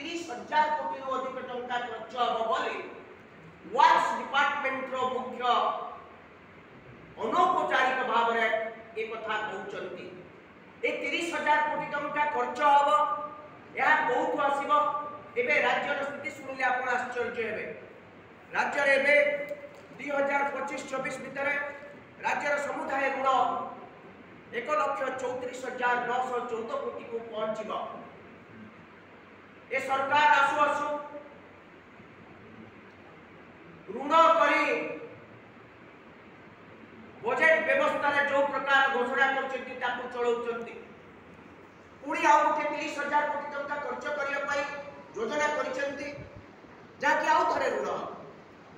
30,000 कोटी अधिक टंका खर्च हम बोली वर्क्स डिपार्टमेंट रो मुख्य अनौपचारिक भाव में एक कथा कहउचंती। ए 30,000 कोटी टंका खर्च हम या बहुत आसीबो एबे राज्यर स्थिति सुनिले आपण आश्चर्य हेबे। राज्य रे 2025-24 भितर राज्यर समुदाय ऋण 1,34,914 कोटी को पहुंचीबो। ए सरकार आसु आसु ऋण करी बजेट व्यवस्था रे जो प्रकार घोषणा करछंती ताकू चलाउछंती पुणी आउ गोटे 30,000 कोटी टंका खर्च करिया पाई योजना करछंती जाकि आउ थरे ऋण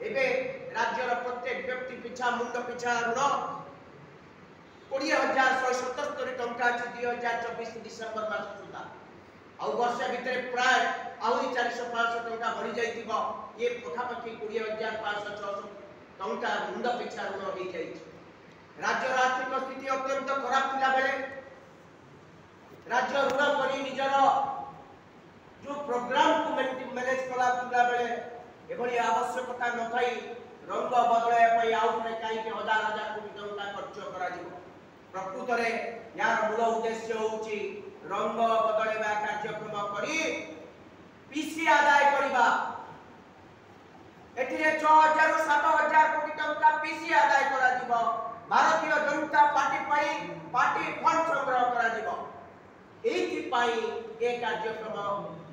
एबे राज्यर प्रत्येक व्यक्ति पिछा मुंड पिछा ऋण 20,177 टंका अछि 2024 डिसेंबर मास सुधा आउ वर्ष भितर प्राय आउरी 400-500 टंका बढ़ी जाइतिबो। ये पठापखी 20,500-600 टंका मुंड पिछा ऋण हो जाइछि। राज्य आर्थिक स्थिति अत्यंत खराब थिला बेले राज्य ऋण करी निजर जो प्रोग्राम को मैनेज कला थिला बेले एभली आवश्यकता न थाई रंग बदलाय पई आउटरे काई के हजार हजार कोटी टंका खर्च करा जिवो। प्रकृत रे यार मूल उद्देश्य होउची रंग बदलाइबा कार्यक्रम करी पीसी आदाय करिबा। एथिरे 6,000-7,000 कोटी टंका पीसी आदाय करा जिवो। भारतीय जनता पार्टी पाई पार्टी फंड संग्रह करा जिवो। एथि पाई ए कार्यक्रम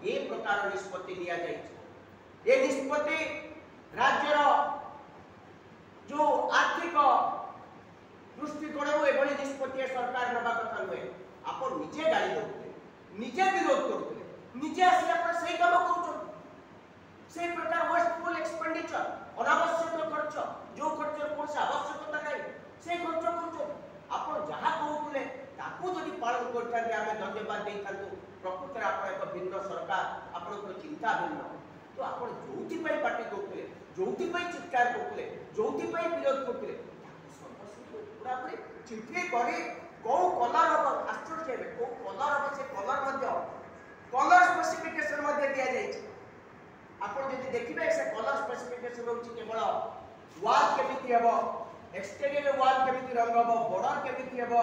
ए प्रकार निष्पत्ति लिया जाय छै। ए निष्पत्ति राज्यर जो आर्थिक दृष्टिकोण एभली निष्पत्ति सरकार नबा कथा नुहे। आपण निजे गाली दउते निजे विरोध करते निजे आसी आपण सही काम करूछन से प्रकार वेस्टफुल एक्सपेंडिचर अनावश्यक खर्च जो खर्च कोन आवश्यकता नै से खर्च करूछन। आपण जहा कहउले ताकू जदि पालन करथाते आमे धन्यवाद देइथांतु। प्रकृत रे आपण एक भिन्न सरकार आपण को चिंता भिन्न तो आपण जोथि पई पार्टी करथले जोथि पई चित्कार करथले जोथि पई विरोध करथले पूरा पूरी चिंता करी को कलर हो आश्चर्य हेबे को कलर हो से कलर मध्य कलर स्पेसिफिकेशन मध्य दिया जाय छै। आपण जदि देखिबे से कलर स्पेसिफिकेशन होछि केवल वॉल केमिति हेबो एक्सटीरियर वॉल केमिति रंग हेबो बॉर्डर केमिति हेबो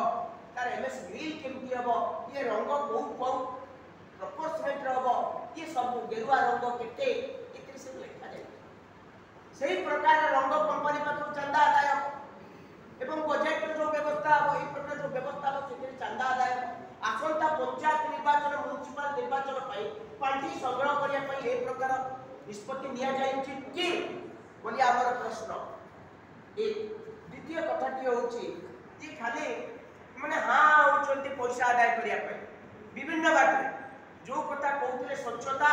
तार एमएस ग्रिल केमिति हेबो ये रंग को प्रोपोर्शनेट हेबो ये सब गेरुआ रंग केते एते से लिखा जाय। सही प्रकार रंग कंपनी पाखु चंदा आदाय एवं बजेट जो व्यवस्था हो ए प्रकार जो व्यवस्था हो से चंदा आदाय आसंता पंचायत निर्वाचन म्युनिसिपल निर्वाचन पाई पार्टी संग्रह करिया पाई ए प्रकार निष्पत्ति लिया जाय कि बोली हमर प्रश्न। ए द्वितीय कथाटी होछि जे खाली माने हां होचंती पैसा आदाय करिया पाई विभिन्न बात जो कथा कहउतले स्वच्छता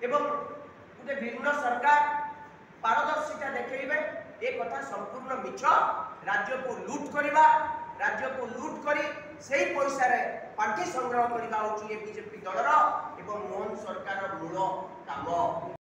एवं गुटे भिन्न सरकार पारदर्शिता देखैबे ए कथा संपूर्ण मिछ। राज्य को लूट करिबा राज्य को लूट करी सेही पैसा रे पार्टी संग्रह करिबा होछि ए बीजेपी दलर एवं मोहन सरकार मूल काम।